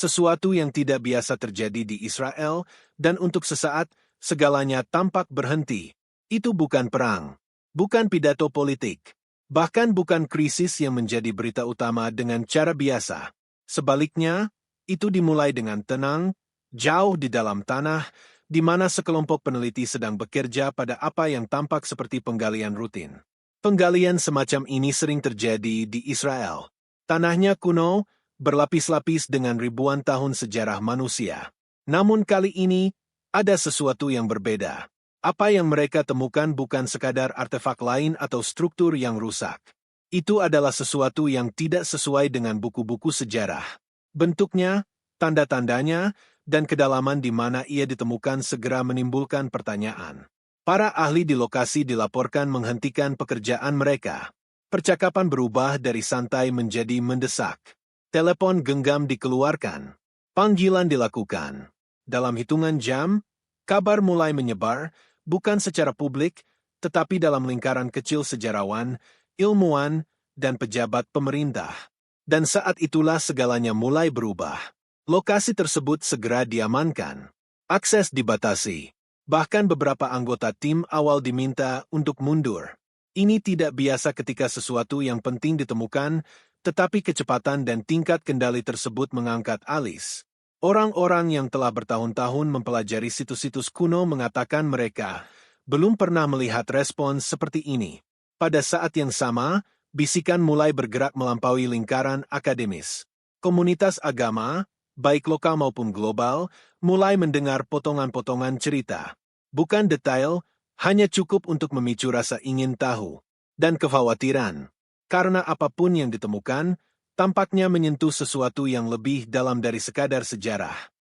Sesuatu yang tidak biasa terjadi di Israel, dan untuk sesaat, segalanya tampak berhenti. Itu bukan perang, bukan pidato politik, bahkan bukan krisis yang menjadi berita utama dengan cara biasa. Sebaliknya, itu dimulai dengan tenang, jauh di dalam tanah, di mana sekelompok peneliti sedang bekerja pada apa yang tampak seperti penggalian rutin. Penggalian semacam ini sering terjadi di Israel. Tanahnya kuno, berlapis-lapis dengan ribuan tahun sejarah manusia. Namun kali ini, ada sesuatu yang berbeda. Apa yang mereka temukan bukan sekadar artefak lain atau struktur yang rusak. Itu adalah sesuatu yang tidak sesuai dengan buku-buku sejarah. Bentuknya, tanda-tandanya, dan kedalaman di mana ia ditemukan segera menimbulkan pertanyaan. Para ahli di lokasi dilaporkan menghentikan pekerjaan mereka. Percakapan berubah dari santai menjadi mendesak. Telepon genggam dikeluarkan. Panggilan dilakukan. Dalam hitungan jam, kabar mulai menyebar, bukan secara publik, tetapi dalam lingkaran kecil sejarawan, ilmuwan, dan pejabat pemerintah. Dan saat itulah segalanya mulai berubah. Lokasi tersebut segera diamankan. Akses dibatasi. Bahkan beberapa anggota tim awal diminta untuk mundur. Ini tidak biasa ketika sesuatu yang penting ditemukan, tetapi kecepatan dan tingkat kendali tersebut mengangkat alis. Orang-orang yang telah bertahun-tahun mempelajari situs-situs kuno mengatakan mereka belum pernah melihat respons seperti ini. Pada saat yang sama, bisikan mulai bergerak melampaui lingkaran akademis. Komunitas agama, baik lokal maupun global, mulai mendengar potongan-potongan cerita. Bukan detail, hanya cukup untuk memicu rasa ingin tahu dan kekhawatiran. Karena apapun yang ditemukan, tampaknya menyentuh sesuatu yang lebih dalam dari sekadar sejarah.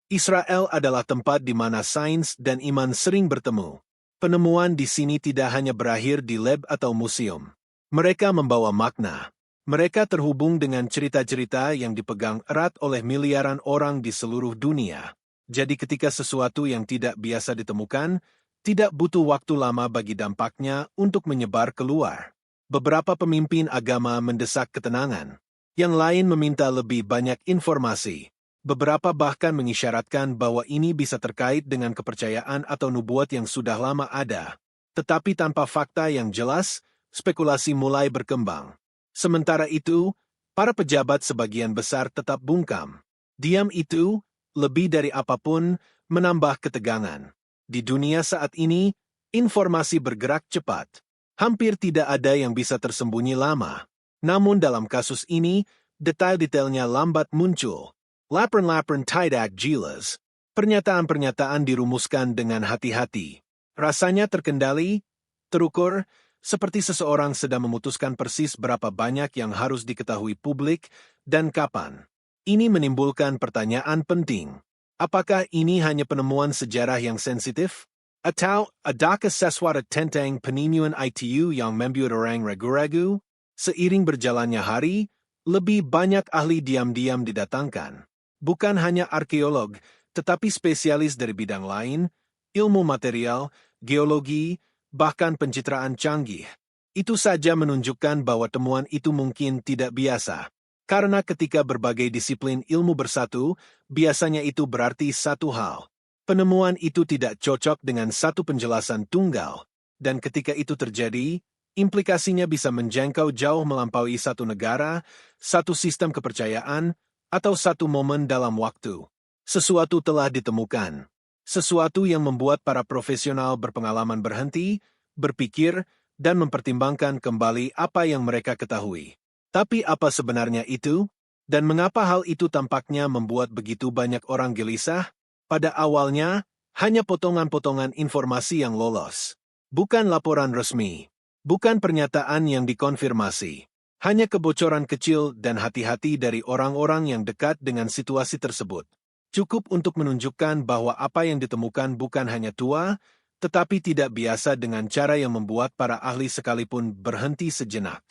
Israel adalah tempat di mana sains dan iman sering bertemu. Penemuan di sini tidak hanya berakhir di lab atau museum. Mereka membawa makna. Mereka terhubung dengan cerita-cerita yang dipegang erat oleh miliaran orang di seluruh dunia. Jadi ketika sesuatu yang tidak biasa ditemukan, tidak butuh waktu lama bagi dampaknya untuk menyebar keluar. Beberapa pemimpin agama mendesak ketenangan. Yang lain meminta lebih banyak informasi. Beberapa bahkan mengisyaratkan bahwa ini bisa terkait dengan kepercayaan atau nubuat yang sudah lama ada. Tetapi tanpa fakta yang jelas, spekulasi mulai berkembang. Sementara itu, para pejabat sebagian besar tetap bungkam. Diam itu, lebih dari apapun, menambah ketegangan. Di dunia saat ini, informasi bergerak cepat. Hampir tidak ada yang bisa tersembunyi lama. Namun dalam kasus ini, detail-detailnya lambat muncul. Laporan-laporan tidak jelas. Pernyataan-pernyataan dirumuskan dengan hati-hati. Rasanya terkendali, terukur, seperti seseorang sedang memutuskan persis berapa banyak yang harus diketahui publik dan kapan. Ini menimbulkan pertanyaan penting. Apakah ini hanya penemuan sejarah yang sensitif? Atau adakah sesuatu tentang penemuan itu yang membuat orang ragu-ragu? Seiring berjalannya hari, lebih banyak ahli diam-diam didatangkan. Bukan hanya arkeolog, tetapi spesialis dari bidang lain, ilmu material, geologi, bahkan pencitraan canggih. Itu saja menunjukkan bahwa temuan itu mungkin tidak biasa. Karena ketika berbagai disiplin ilmu bersatu, biasanya itu berarti satu hal. Penemuan itu tidak cocok dengan satu penjelasan tunggal. Dan ketika itu terjadi, implikasinya bisa menjangkau jauh melampaui satu negara, satu sistem kepercayaan, atau satu momen dalam waktu. Sesuatu telah ditemukan. Sesuatu yang membuat para profesional berpengalaman berhenti, berpikir, dan mempertimbangkan kembali apa yang mereka ketahui. Tapi apa sebenarnya itu? Dan mengapa hal itu tampaknya membuat begitu banyak orang gelisah? Pada awalnya, hanya potongan-potongan informasi yang lolos. Bukan laporan resmi. Bukan pernyataan yang dikonfirmasi. Hanya kebocoran kecil dan hati-hati dari orang-orang yang dekat dengan situasi tersebut. Cukup untuk menunjukkan bahwa apa yang ditemukan bukan hanya tua, tetapi tidak biasa dengan cara yang membuat para ahli sekalipun berhenti sejenak.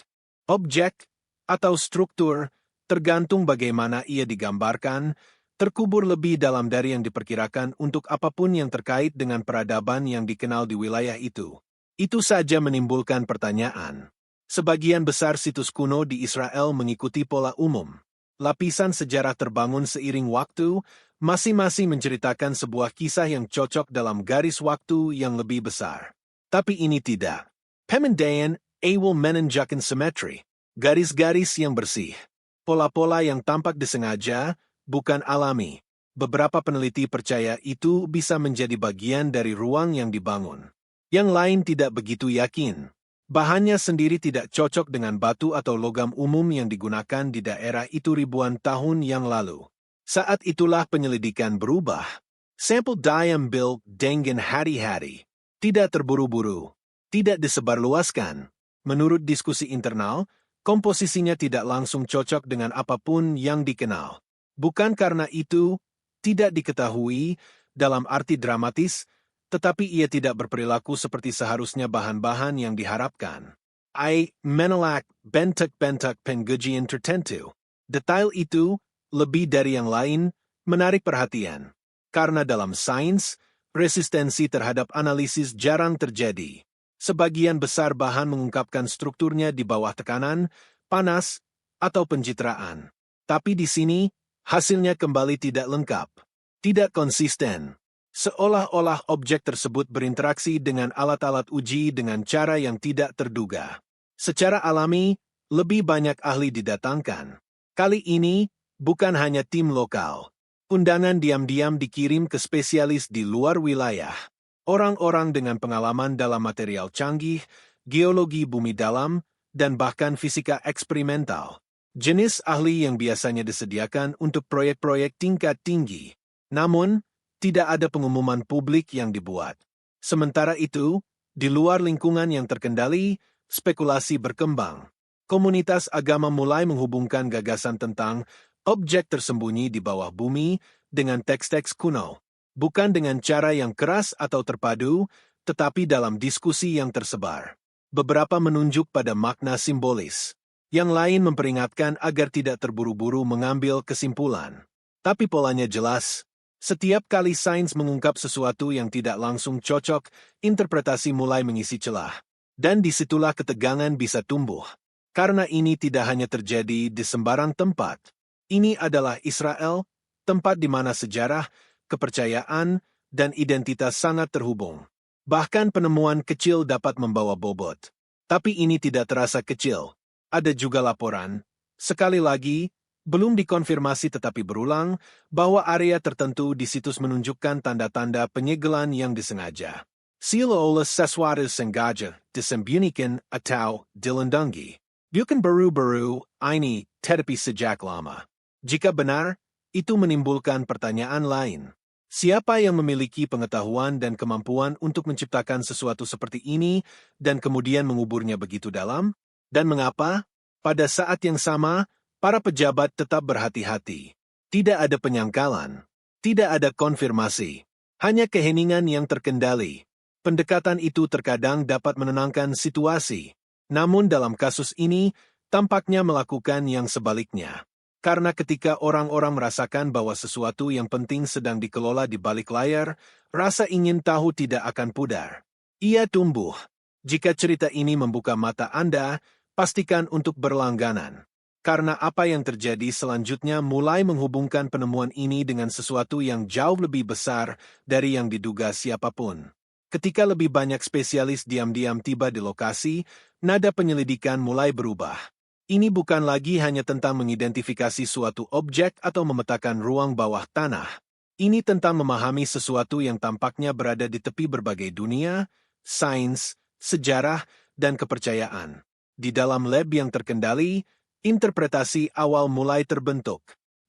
Objek atau struktur, tergantung bagaimana ia digambarkan, terkubur lebih dalam dari yang diperkirakan untuk apapun yang terkait dengan peradaban yang dikenal di wilayah itu. Itu saja menimbulkan pertanyaan. Sebagian besar situs kuno di Israel mengikuti pola umum. lapisan sejarah terbangun seiring waktu, masing-masing menceritakan sebuah kisah yang cocok dalam garis waktu yang lebih besar. Tapi ini tidak. Pemindahan awal menunjukkan simetri, garis-garis yang bersih. Pola-pola yang tampak disengaja, bukan alami. Beberapa peneliti percaya itu bisa menjadi bagian dari ruang yang dibangun. Yang lain tidak begitu yakin. Bahannya sendiri tidak cocok dengan batu atau logam umum yang digunakan di daerah itu ribuan tahun yang lalu. Saat itulah penyelidikan berubah. Sampel diambil dengan hati-hati. Tidak terburu-buru. Tidak disebarluaskan. Menurut diskusi internal, komposisinya tidak langsung cocok dengan apapun yang dikenal. Bukan karena itu tidak diketahui dalam arti dramatis, tetapi ia tidak berperilaku seperti seharusnya bahan-bahan yang diharapkan. Menolak bentuk-bentuk pengujian tertentu. Detail itu, lebih dari yang lain, menarik perhatian. Karena dalam sains, resistensi terhadap analisis jarang terjadi. Sebagian besar bahan mengungkapkan strukturnya di bawah tekanan, panas, atau pencitraan. Tapi di sini, hasilnya kembali tidak lengkap. Tidak konsisten. Seolah-olah objek tersebut berinteraksi dengan alat-alat uji dengan cara yang tidak terduga. Secara alami, lebih banyak ahli didatangkan. Kali ini, bukan hanya tim lokal. Undangan diam-diam dikirim ke spesialis di luar wilayah. Orang-orang dengan pengalaman dalam material canggih, geologi bumi dalam, dan bahkan fisika eksperimental. Jenis ahli yang biasanya disediakan untuk proyek-proyek tingkat tinggi. Namun, tidak ada pengumuman publik yang dibuat. Sementara itu, di luar lingkungan yang terkendali, spekulasi berkembang. Komunitas agama mulai menghubungkan gagasan tentang objek tersembunyi di bawah bumi dengan teks-teks kuno. Bukan dengan cara yang keras atau terpadu, tetapi dalam diskusi yang tersebar. Beberapa menunjuk pada makna simbolis. Yang lain memperingatkan agar tidak terburu-buru mengambil kesimpulan. Tapi polanya jelas. Setiap kali sains mengungkap sesuatu yang tidak langsung cocok, interpretasi mulai mengisi celah. Dan disitulah ketegangan bisa tumbuh. Karena ini tidak hanya terjadi di sembarang tempat. Ini adalah Israel, tempat di mana sejarah, kepercayaan, dan identitas sangat terhubung. Bahkan penemuan kecil dapat membawa bobot. Tapi ini tidak terasa kecil. Ada juga laporan, sekali lagi, belum dikonfirmasi tetapi berulang, bahwa area tertentu di situs menunjukkan tanda-tanda penyegelan yang disengaja. Seolah-olah sesuatu sengaja disembunyikan atau dilindungi. Bukan baru-baru ini tetapi sejak lama. Jika benar, itu menimbulkan pertanyaan lain. Siapa yang memiliki pengetahuan dan kemampuan untuk menciptakan sesuatu seperti ini dan kemudian menguburnya begitu dalam? Dan mengapa? Pada saat yang sama, para pejabat tetap berhati-hati. Tidak ada penyangkalan. Tidak ada konfirmasi. Hanya keheningan yang terkendali. Pendekatan itu terkadang dapat menenangkan situasi. Namun dalam kasus ini, tampaknya melakukan yang sebaliknya. Karena ketika orang-orang merasakan bahwa sesuatu yang penting sedang dikelola di balik layar, rasa ingin tahu tidak akan pudar. Ia tumbuh. Jika cerita ini membuka mata Anda, pastikan untuk berlangganan. Karena apa yang terjadi selanjutnya mulai menghubungkan penemuan ini dengan sesuatu yang jauh lebih besar dari yang diduga siapapun. Ketika lebih banyak spesialis diam-diam tiba di lokasi, nada penyelidikan mulai berubah. Ini bukan lagi hanya tentang mengidentifikasi suatu objek atau memetakan ruang bawah tanah. Ini tentang memahami sesuatu yang tampaknya berada di tepi berbagai dunia, sains, sejarah, dan kepercayaan. Di dalam lab yang terkendali, interpretasi awal mulai terbentuk.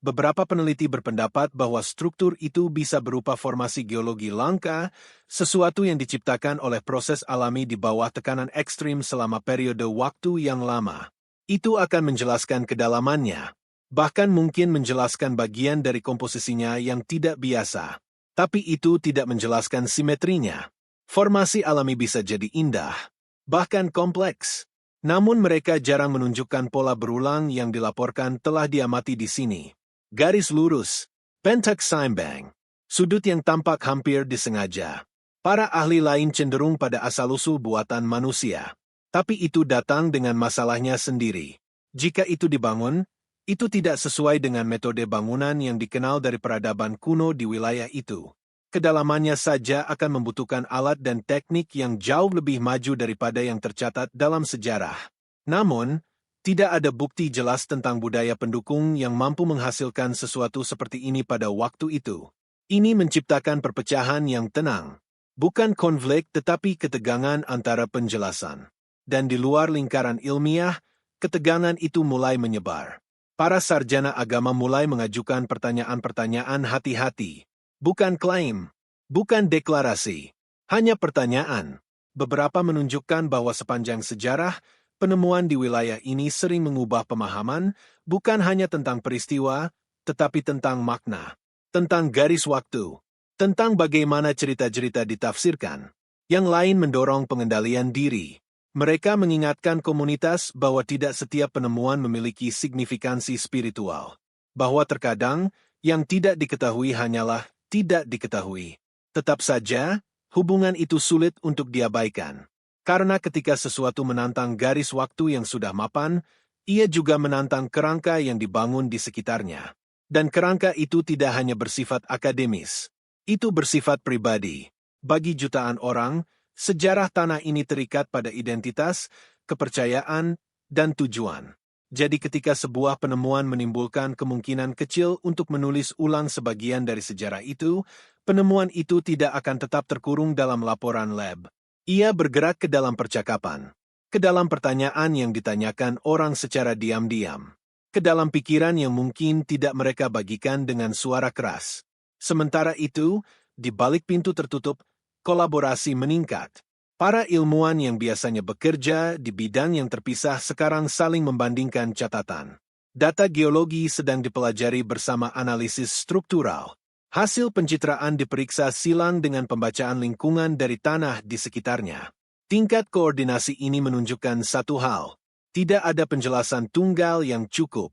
Beberapa peneliti berpendapat bahwa struktur itu bisa berupa formasi geologi langka, sesuatu yang diciptakan oleh proses alami di bawah tekanan ekstrim selama periode waktu yang lama. Itu akan menjelaskan kedalamannya, bahkan mungkin menjelaskan bagian dari komposisinya yang tidak biasa. Tapi itu tidak menjelaskan simetrinya. Formasi alami bisa jadi indah, bahkan kompleks. Namun mereka jarang menunjukkan pola berulang yang dilaporkan telah diamati di sini. Garis lurus, pentak seimbang, sudut yang tampak hampir disengaja. Para ahli lain cenderung pada asal-usul buatan manusia. Tapi itu datang dengan masalahnya sendiri. Jika itu dibangun, Itu tidak sesuai dengan metode bangunan yang dikenal dari peradaban kuno di wilayah itu. Kedalamannya saja akan membutuhkan alat dan teknik yang jauh lebih maju daripada yang tercatat dalam sejarah. Namun, tidak ada bukti jelas tentang budaya pendukung yang mampu menghasilkan sesuatu seperti ini pada waktu itu. Ini menciptakan perpecahan yang tenang, bukan konflik tetapi ketegangan antara penjelasan. Dan di luar lingkaran ilmiah, ketegangan itu mulai menyebar. Para sarjana agama mulai mengajukan pertanyaan-pertanyaan hati-hati. Bukan klaim, bukan deklarasi, hanya pertanyaan. Beberapa menunjukkan bahwa sepanjang sejarah, penemuan di wilayah ini sering mengubah pemahaman, bukan hanya tentang peristiwa, tetapi tentang makna, tentang garis waktu, tentang bagaimana cerita-cerita ditafsirkan. Yang lain mendorong pengendalian diri. Mereka mengingatkan komunitas bahwa tidak setiap penemuan memiliki signifikansi spiritual. Bahwa terkadang, yang tidak diketahui hanyalah tidak diketahui. Tetap saja, hubungan itu sulit untuk diabaikan. Karena ketika sesuatu menantang garis waktu yang sudah mapan, ia juga menantang kerangka yang dibangun di sekitarnya. Dan kerangka itu tidak hanya bersifat akademis. Itu bersifat pribadi. Bagi jutaan orang, sejarah tanah ini terikat pada identitas, kepercayaan, dan tujuan. Jadi ketika sebuah penemuan menimbulkan kemungkinan kecil untuk menulis ulang sebagian dari sejarah itu, penemuan itu tidak akan tetap terkurung dalam laporan lab. Ia bergerak ke dalam percakapan, ke dalam pertanyaan yang ditanyakan orang secara diam-diam, ke dalam pikiran yang mungkin tidak mereka bagikan dengan suara keras. Sementara itu, di balik pintu tertutup, kolaborasi meningkat. Para ilmuwan yang biasanya bekerja di bidang yang terpisah sekarang saling membandingkan catatan. Data geologi sedang dipelajari bersama analisis struktural. Hasil pencitraan diperiksa silang dengan pembacaan lingkungan dari tanah di sekitarnya. Tingkat koordinasi ini menunjukkan satu hal. Tidak ada penjelasan tunggal yang cukup.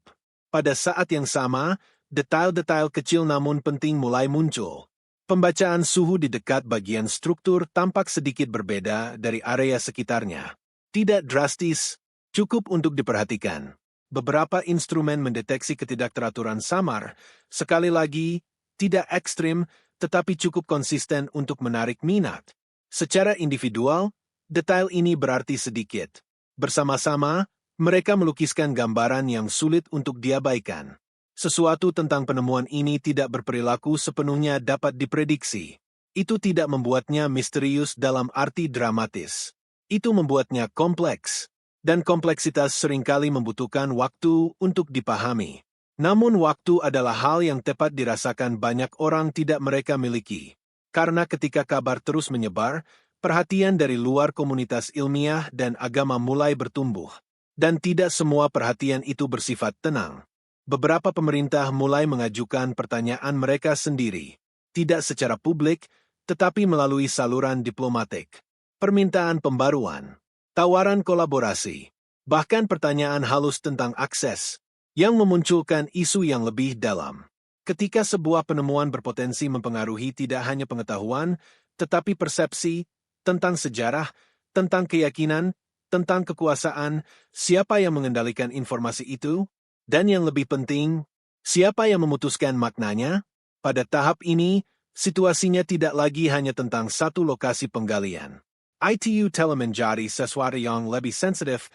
Pada saat yang sama, detail-detail kecil namun penting mulai muncul. Pembacaan suhu di dekat bagian struktur tampak sedikit berbeda dari area sekitarnya. Tidak drastis, cukup untuk diperhatikan. Beberapa instrumen mendeteksi ketidakteraturan samar, sekali lagi, tidak ekstrim, tetapi cukup konsisten untuk menarik minat. Secara individual, detail ini berarti sedikit. Bersama-sama, mereka melukiskan gambaran yang sulit untuk diabaikan. Sesuatu tentang penemuan ini tidak berperilaku sepenuhnya dapat diprediksi. Itu tidak membuatnya misterius dalam arti dramatis. Itu membuatnya kompleks. Dan kompleksitas seringkali membutuhkan waktu untuk dipahami. Namun waktu adalah hal yang tepat dirasakan banyak orang tidak mereka miliki. Karena ketika kabar terus menyebar, perhatian dari luar komunitas ilmiah dan agama mulai bertumbuh. Dan tidak semua perhatian itu bersifat tenang. Beberapa pemerintah mulai mengajukan pertanyaan mereka sendiri, tidak secara publik, tetapi melalui saluran diplomatik. Permintaan pembaruan, tawaran kolaborasi, bahkan pertanyaan halus tentang akses, yang memunculkan isu yang lebih dalam. Ketika sebuah penemuan berpotensi mempengaruhi tidak hanya pengetahuan, tetapi persepsi, tentang sejarah, tentang keyakinan, tentang kekuasaan, siapa yang mengendalikan informasi itu? Dan yang lebih penting, siapa yang memutuskan maknanya? Pada tahap ini, situasinya tidak lagi hanya tentang satu lokasi penggalian. Itu telah menjadi sesuatu yang lebih sensitif,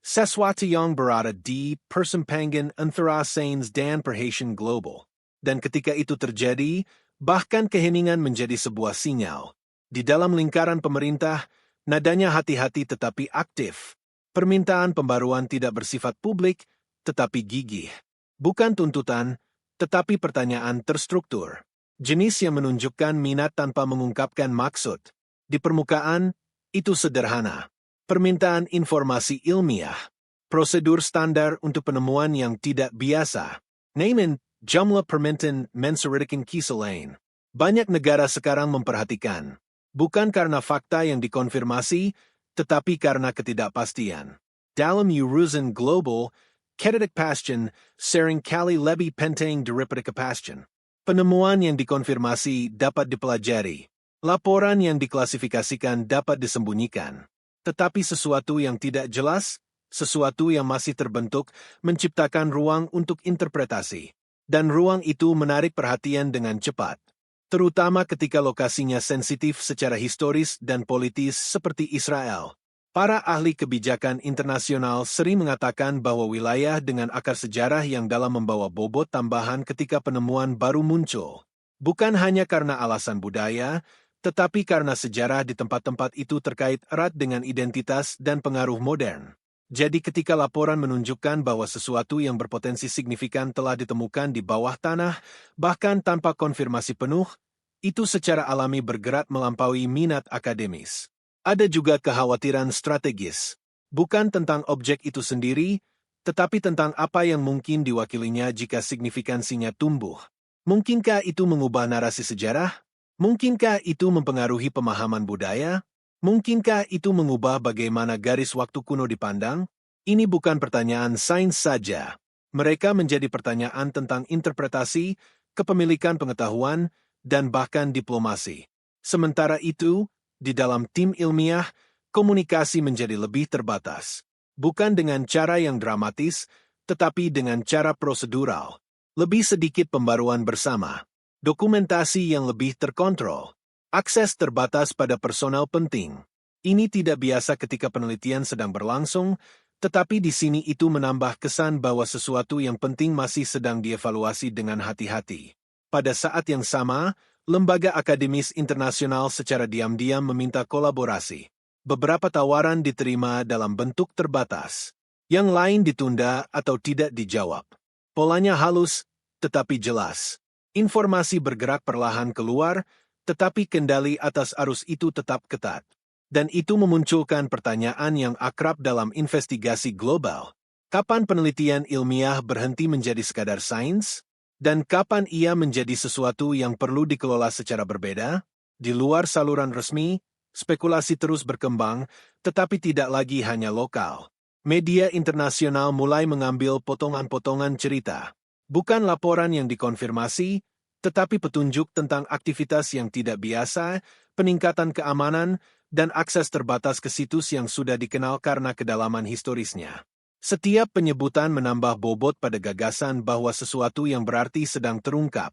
sesuatu yang berada di persimpangan antara sains dan perhatian global. Dan ketika itu terjadi, bahkan keheningan menjadi sebuah sinyal. Di dalam lingkaran pemerintah, nadanya hati-hati tetapi aktif. Permintaan pembaruan tidak bersifat publik, tetapi gigih. Bukan tuntutan, tetapi pertanyaan terstruktur. Jenis yang menunjukkan minat tanpa mengungkapkan maksud. Di permukaan, itu sederhana. Permintaan informasi ilmiah. Prosedur standar untuk penemuan yang tidak biasa. Namun, jumlah permintaan mensuratikan kisah lain. Banyak negara sekarang memperhatikan. Bukan karena fakta yang dikonfirmasi, tetapi karena ketidakpastian. Dalam urusan global, ketidakpastian seringkali lebih penting daripada kepastian. Penemuan yang dikonfirmasi dapat dipelajari. Laporan yang diklasifikasikan dapat disembunyikan. Tetapi sesuatu yang tidak jelas, sesuatu yang masih terbentuk, menciptakan ruang untuk interpretasi. Dan ruang itu menarik perhatian dengan cepat. Terutama ketika lokasinya sensitif secara historis dan politis seperti Israel. Para ahli kebijakan internasional sering mengatakan bahwa wilayah dengan akar sejarah yang dalam membawa bobot tambahan ketika penemuan baru muncul. Bukan hanya karena alasan budaya, tetapi karena sejarah di tempat-tempat itu terkait erat dengan identitas dan pengaruh modern. Jadi ketika laporan menunjukkan bahwa sesuatu yang berpotensi signifikan telah ditemukan di bawah tanah, bahkan tanpa konfirmasi penuh, itu secara alami bergerak melampaui minat akademis. Ada juga kekhawatiran strategis, bukan tentang objek itu sendiri, tetapi tentang apa yang mungkin diwakilinya jika signifikansinya tumbuh. Mungkinkah itu mengubah narasi sejarah? Mungkinkah itu mempengaruhi pemahaman budaya? Mungkinkah itu mengubah bagaimana garis waktu kuno dipandang? Ini bukan pertanyaan sains saja. Mereka menjadi pertanyaan tentang interpretasi, kepemilikan pengetahuan, dan bahkan diplomasi. Sementara itu, di dalam tim ilmiah, komunikasi menjadi lebih terbatas. Bukan dengan cara yang dramatis, tetapi dengan cara prosedural. Lebih sedikit pembaruan bersama. Dokumentasi yang lebih terkontrol. Akses terbatas pada personal penting. Ini tidak biasa ketika penelitian sedang berlangsung, tetapi di sini itu menambah kesan bahwa sesuatu yang penting masih sedang dievaluasi dengan hati-hati. Pada saat yang sama, lembaga akademis internasional secara diam-diam meminta kolaborasi. Beberapa tawaran diterima dalam bentuk terbatas. Yang lain ditunda atau tidak dijawab. Polanya halus, tetapi jelas. Informasi bergerak perlahan keluar, tetapi kendali atas arus itu tetap ketat. Dan itu memunculkan pertanyaan yang akrab dalam investigasi global. Kapan penelitian ilmiah berhenti menjadi sekadar sains? Dan kapan ia menjadi sesuatu yang perlu dikelola secara berbeda? Di luar saluran resmi, spekulasi terus berkembang, tetapi tidak lagi hanya lokal. Media internasional mulai mengambil potongan-potongan cerita. Bukan laporan yang dikonfirmasi, tetapi petunjuk tentang aktivitas yang tidak biasa, peningkatan keamanan, dan akses terbatas ke situs yang sudah dikenal karena kedalaman historisnya. Setiap penyebutan menambah bobot pada gagasan bahwa sesuatu yang berarti sedang terungkap.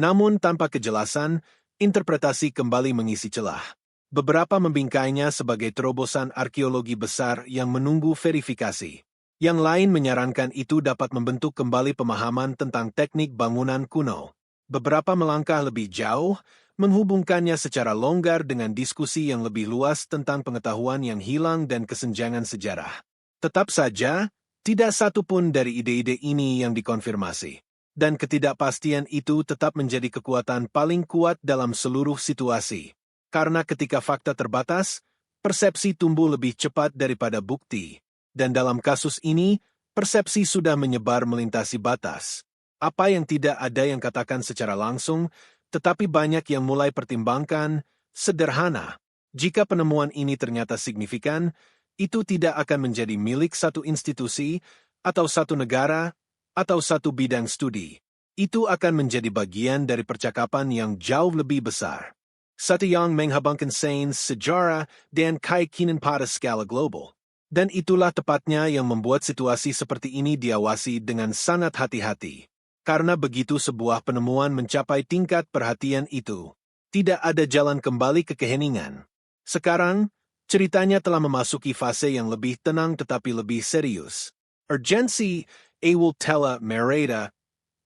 Namun tanpa kejelasan, interpretasi kembali mengisi celah. Beberapa membingkainya sebagai terobosan arkeologi besar yang menunggu verifikasi. Yang lain menyarankan itu dapat membentuk kembali pemahaman tentang teknik bangunan kuno. Beberapa melangkah lebih jauh, menghubungkannya secara longgar dengan diskusi yang lebih luas tentang pengetahuan yang hilang dan kesenjangan sejarah. Tetap saja, tidak satu pun dari ide-ide ini yang dikonfirmasi. Dan ketidakpastian itu tetap menjadi kekuatan paling kuat dalam seluruh situasi. Karena ketika fakta terbatas, persepsi tumbuh lebih cepat daripada bukti. Dan dalam kasus ini, persepsi sudah menyebar melintasi batas. Apa yang tidak ada yang katakan secara langsung, tetapi banyak yang mulai pertimbangkan, sederhana. Jika penemuan ini ternyata signifikan, itu tidak akan menjadi milik satu institusi, atau satu negara, atau satu bidang studi. Itu akan menjadi bagian dari percakapan yang jauh lebih besar. Satu yang menghabangkan sains, sejarah, dan keyakinan pada skala global. Dan itulah tepatnya yang membuat situasi seperti ini diawasi dengan sangat hati-hati. Karena begitu sebuah penemuan mencapai tingkat perhatian itu, tidak ada jalan kembali ke keheningan. Sekarang, ceritanya telah memasuki fase yang lebih tenang tetapi lebih serius. Urgency awal tela mereda,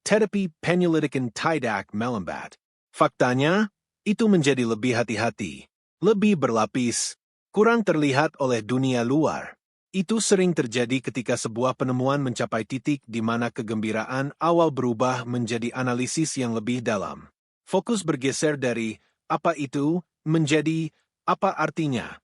tetapi penyelidikan tidak melambat. Faktanya, itu menjadi lebih hati-hati, lebih berlapis, kurang terlihat oleh dunia luar. Itu sering terjadi ketika sebuah penemuan mencapai titik di mana kegembiraan awal berubah menjadi analisis yang lebih dalam. Fokus bergeser dari apa itu menjadi apa artinya.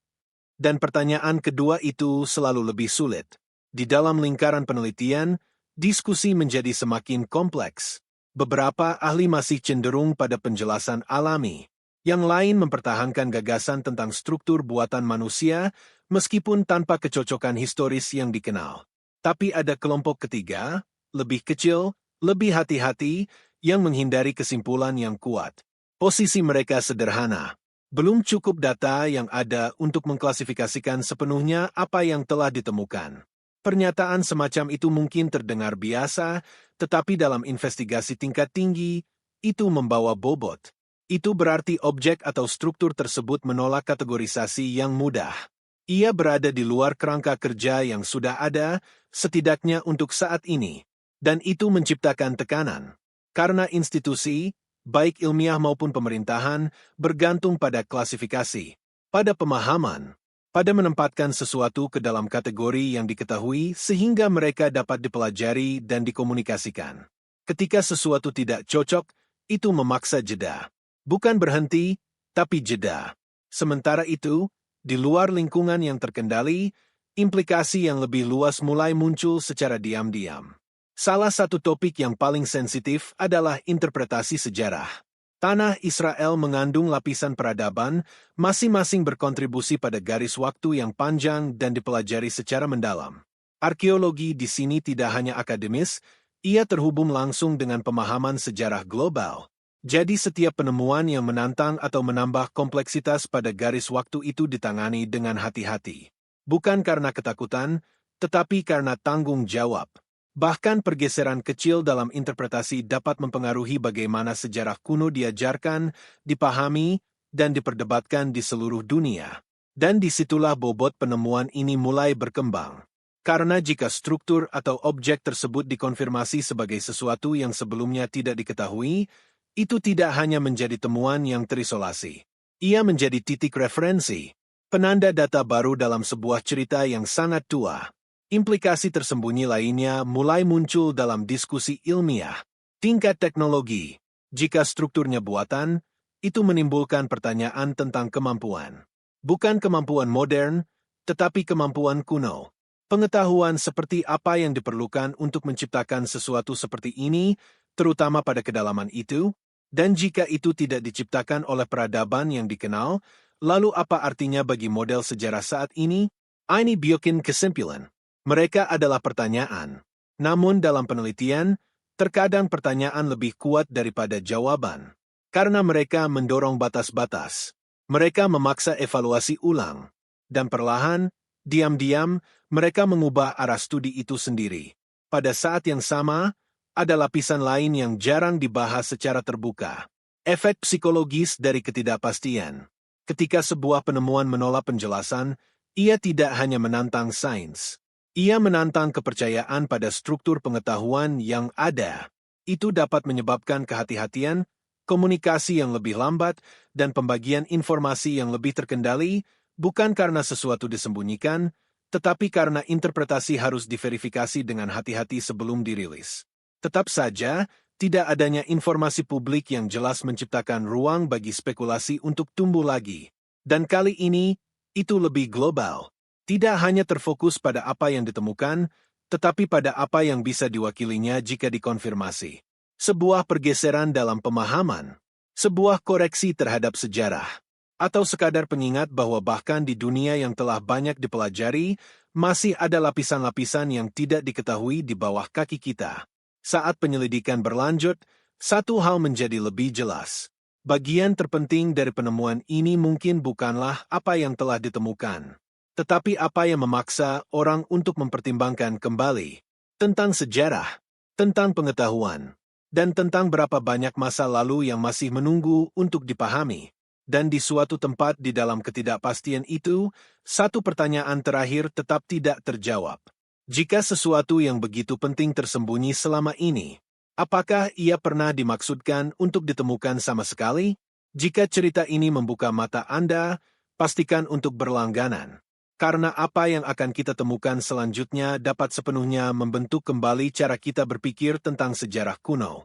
Dan pertanyaan kedua itu selalu lebih sulit. Di dalam lingkaran penelitian, diskusi menjadi semakin kompleks. Beberapa ahli masih cenderung pada penjelasan alami. Yang lain mempertahankan gagasan tentang struktur buatan manusia, meskipun tanpa kecocokan historis yang dikenal. Tapi ada kelompok ketiga, lebih kecil, lebih hati-hati, yang menghindari kesimpulan yang kuat. Posisi mereka sederhana. Belum cukup data yang ada untuk mengklasifikasikan sepenuhnya apa yang telah ditemukan. Pernyataan semacam itu mungkin terdengar biasa, tetapi dalam investigasi tingkat tinggi, itu membawa bobot. Itu berarti objek atau struktur tersebut menolak kategorisasi yang mudah. Ia berada di luar kerangka kerja yang sudah ada, setidaknya untuk saat ini. Dan itu menciptakan tekanan. Karena institusi, baik ilmiah maupun pemerintahan, bergantung pada klasifikasi, pada pemahaman, pada menempatkan sesuatu ke dalam kategori yang diketahui sehingga mereka dapat dipelajari dan dikomunikasikan. Ketika sesuatu tidak cocok, itu memaksa jeda. Bukan berhenti, tapi jeda. Sementara itu, di luar lingkungan yang terkendali, implikasi yang lebih luas mulai muncul secara diam-diam. Salah satu topik yang paling sensitif adalah interpretasi sejarah. Tanah Israel mengandung lapisan peradaban, masing-masing berkontribusi pada garis waktu yang panjang dan dipelajari secara mendalam. Arkeologi di sini tidak hanya akademis, ia terhubung langsung dengan pemahaman sejarah global. Jadi setiap penemuan yang menantang atau menambah kompleksitas pada garis waktu itu ditangani dengan hati-hati. Bukan karena ketakutan, tetapi karena tanggung jawab. Bahkan pergeseran kecil dalam interpretasi dapat mempengaruhi bagaimana sejarah kuno diajarkan, dipahami, dan diperdebatkan di seluruh dunia. Dan disitulah bobot penemuan ini mulai berkembang. Karena jika struktur atau objek tersebut dikonfirmasi sebagai sesuatu yang sebelumnya tidak diketahui, itu tidak hanya menjadi temuan yang terisolasi. Ia menjadi titik referensi, penanda data baru dalam sebuah cerita yang sangat tua. Implikasi tersembunyi lainnya mulai muncul dalam diskusi ilmiah. Tingkat teknologi, jika strukturnya buatan, itu menimbulkan pertanyaan tentang kemampuan. Bukan kemampuan modern, tetapi kemampuan kuno. Pengetahuan seperti apa yang diperlukan untuk menciptakan sesuatu seperti ini, terutama pada kedalaman itu, dan jika itu tidak diciptakan oleh peradaban yang dikenal, lalu apa artinya bagi model sejarah saat ini? Ini bikin kesimpulan. Mereka adalah pertanyaan. Namun dalam penelitian, terkadang pertanyaan lebih kuat daripada jawaban. Karena mereka mendorong batas-batas. Mereka memaksa evaluasi ulang. Dan perlahan, diam-diam, mereka mengubah arah studi itu sendiri. Pada saat yang sama, ada lapisan lain yang jarang dibahas secara terbuka. Efek psikologis dari ketidakpastian. Ketika sebuah penemuan menolak penjelasan, ia tidak hanya menantang sains. Ia menantang kepercayaan pada struktur pengetahuan yang ada. Itu dapat menyebabkan kehati-hatian, komunikasi yang lebih lambat, dan pembagian informasi yang lebih terkendali, bukan karena sesuatu disembunyikan, tetapi karena interpretasi harus diverifikasi dengan hati-hati sebelum dirilis. Tetap saja, tidak adanya informasi publik yang jelas menciptakan ruang bagi spekulasi untuk tumbuh lagi. Dan kali ini, itu lebih global. Tidak hanya terfokus pada apa yang ditemukan, tetapi pada apa yang bisa diwakilinya jika dikonfirmasi. Sebuah pergeseran dalam pemahaman, sebuah koreksi terhadap sejarah, atau sekadar pengingat bahwa bahkan di dunia yang telah banyak dipelajari, masih ada lapisan-lapisan yang tidak diketahui di bawah kaki kita. Saat penyelidikan berlanjut, satu hal menjadi lebih jelas. Bagian terpenting dari penemuan ini mungkin bukanlah apa yang telah ditemukan, tetapi apa yang memaksa orang untuk mempertimbangkan kembali tentang sejarah, tentang pengetahuan, dan tentang berapa banyak masa lalu yang masih menunggu untuk dipahami. Dan di suatu tempat di dalam ketidakpastian itu, satu pertanyaan terakhir tetap tidak terjawab. Jika sesuatu yang begitu penting tersembunyi selama ini, apakah ia pernah dimaksudkan untuk ditemukan sama sekali? Jika cerita ini membuka mata Anda, pastikan untuk berlangganan. Karena apa yang akan kita temukan selanjutnya dapat sepenuhnya membentuk kembali cara kita berpikir tentang sejarah kuno.